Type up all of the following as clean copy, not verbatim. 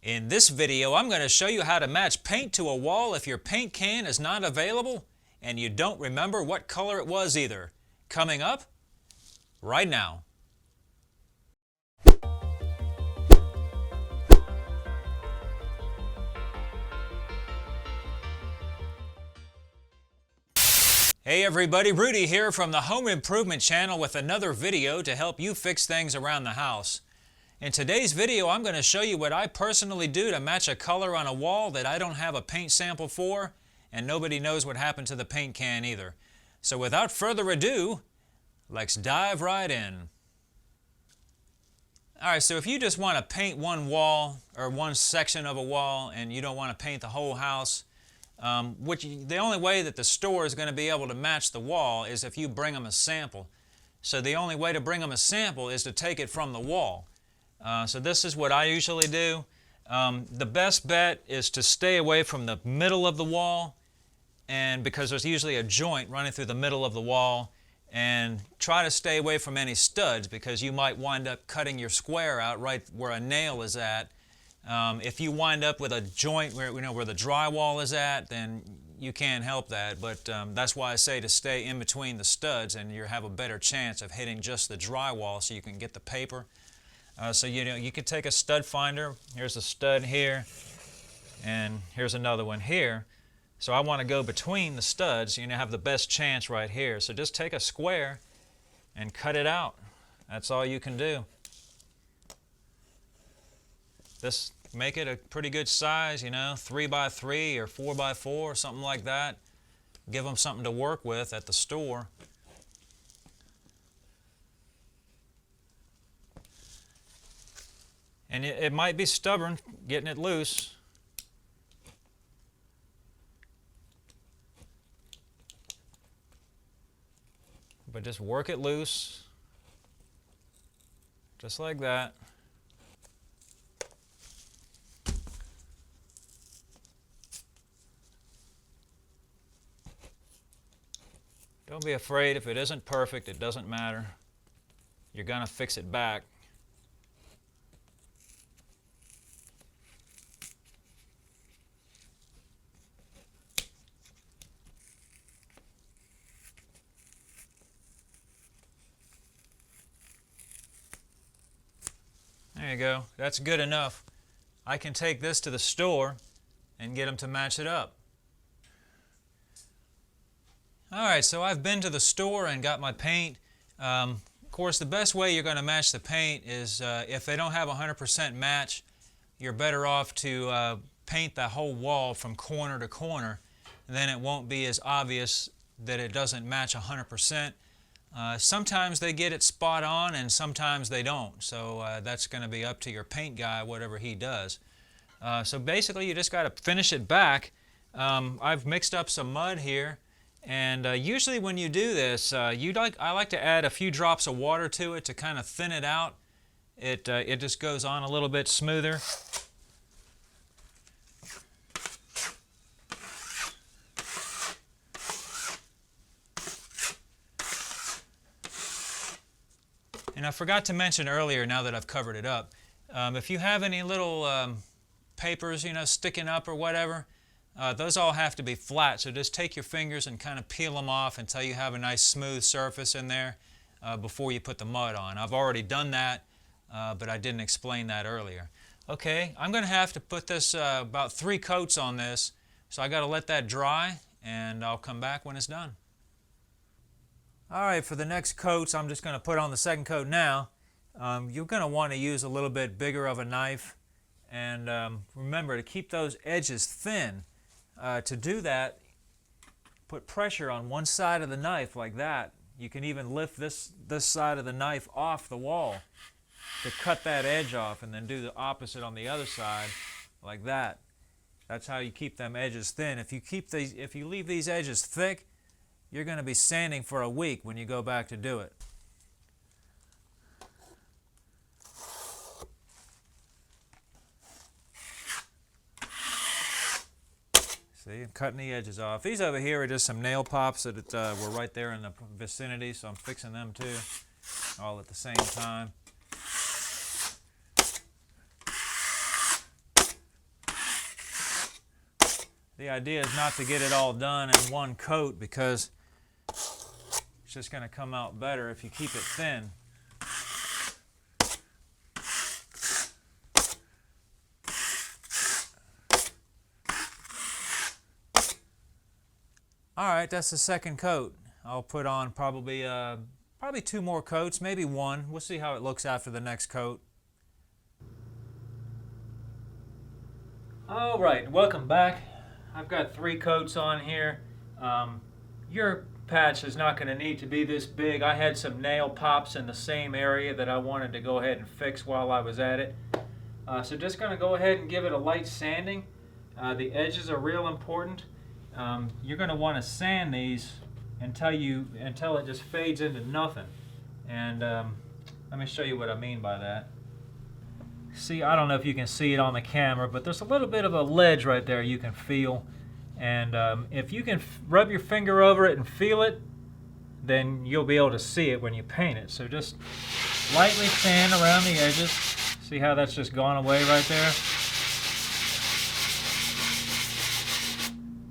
In this video, I'm going to show you how to match paint to a wall if your paint can is not available and you don't remember what color it was either. Coming up right now. Hey everybody, Rudy here from the Home Improvement Channel with another video to help you fix things around the house. In today's video, I'm going to show you what I personally do to match a color on a wall that I don't have a paint sample for, and nobody knows what happened to the paint can either. So without further ado, let's dive right in. Alright, so if you just want to paint one wall or one section of a wall and you don't want to paint the whole house, the only way that the store is going to be able to match the wall is if you bring them a sample. So the only way to bring them a sample is to take it from the wall. So this is what I usually do. The best bet is to stay away from the middle of the wall, and because there's usually a joint running through the middle of the wall, and try to stay away from any studs because you might wind up cutting your square out right where a nail is at. If you wind up with a joint where the drywall is at, then you can't help that, but that's why I say to stay in between the studs, and you have a better chance of hitting just the drywall so you can get the paper. So you could take a stud finder. Here's a stud here, and here's another one here. So I want to go between the studs. You have the best chance right here. So just take a square and cut it out. That's all you can do. Just make it a pretty good size, 3 by 3 or 4 by 4 or something like that. Give them something to work with at the store. And it might be stubborn getting it loose. But just work it loose, just like that. Don't be afraid if it isn't perfect, it doesn't matter. You're going to fix it back. There you go. That's good enough. I can take this to the store and get them to match it up. Alright, so I've been to the store and got my paint. Of course, the best way you're going to match the paint is if they don't have a 100% match, you're better off to paint the whole wall from corner to corner. And then it won't be as obvious that it doesn't match 100%. Sometimes they get it spot on and sometimes they don't. So that's going to be up to your paint guy, whatever he does. So basically you just got to finish it back. I've mixed up some mud here. And usually when you do this, I like to add a few drops of water to it to kind of thin it out. It just goes on a little bit smoother. And I forgot to mention earlier, now that I've covered it up, if you have any little papers, sticking up or whatever, those all have to be flat, so just take your fingers and kind of peel them off until you have a nice smooth surface in there before you put the mud on. I've already done that, but I didn't explain that earlier. Okay, I'm going to have to put this about 3 coats on this, so I got to let that dry, and I'll come back when it's done. Alright, for the next coats, I'm just going to put on the second coat now. You're going to want to use a little bit bigger of a knife, and remember to keep those edges thin. To do that, put pressure on one side of the knife like that. You can even lift this side of the knife off the wall to cut that edge off, and then do the opposite on the other side like that. That's how you keep them edges thin. If you leave these edges thick, you're going to be sanding for a week when you go back to do it. See, I'm cutting the edges off. These over here are just some nail pops that were right there in the vicinity, so I'm fixing them too, all at the same time. The idea is not to get it all done in one coat because it's just going to come out better if you keep it thin. Alright, that's the second coat. I'll put on probably 2 more coats, maybe 1. We'll see how it looks after the next coat. Alright, welcome back. I've got 3 coats on here. Your patch is not going to need to be this big. I had some nail pops in the same area that I wanted to go ahead and fix while I was at it. So just going to go ahead and give it a light sanding. The edges are real important. You're going to want to sand these until it just fades into nothing. And let me show you what I mean by that. See, I don't know if you can see it on the camera, but there's a little bit of a ledge right there you can feel. And if you can rub your finger over it and feel it, then you'll be able to see it when you paint it. So just lightly sand around the edges. See how that's just gone away right there?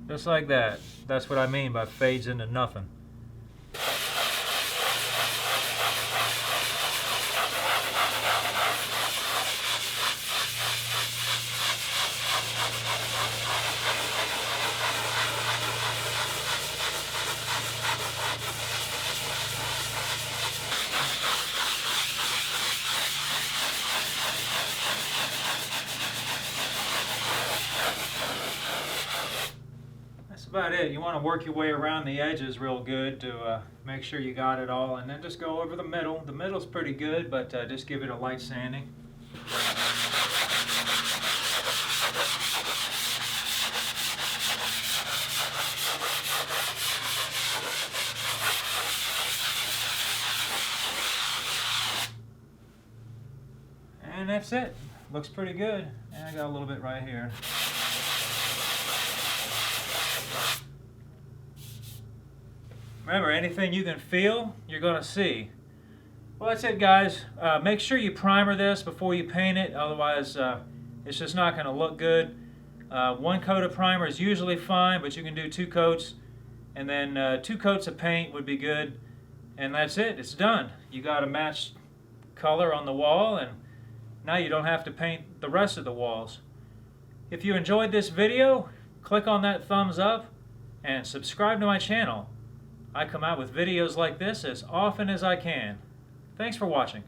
Just like that. That's what I mean by fades into nothing. That's about it. You want to work your way around the edges real good to make sure you got it all, and then just go over the middle. The middle's pretty good, but just give it a light sanding. And that's it. Looks pretty good. And I got a little bit right here. Remember, anything you can feel, you're going to see. Well, that's it, guys. Make sure you primer this before you paint it, otherwise it's just not going to look good. 1 coat of primer is usually fine, but you can do 2 coats, and then 2 coats of paint would be good. And that's it. It's done. You got a matched color on the wall, and now you don't have to paint the rest of the walls. If you enjoyed this video, click on that thumbs up and subscribe to my channel. I come out with videos like this as often as I can. Thanks for watching.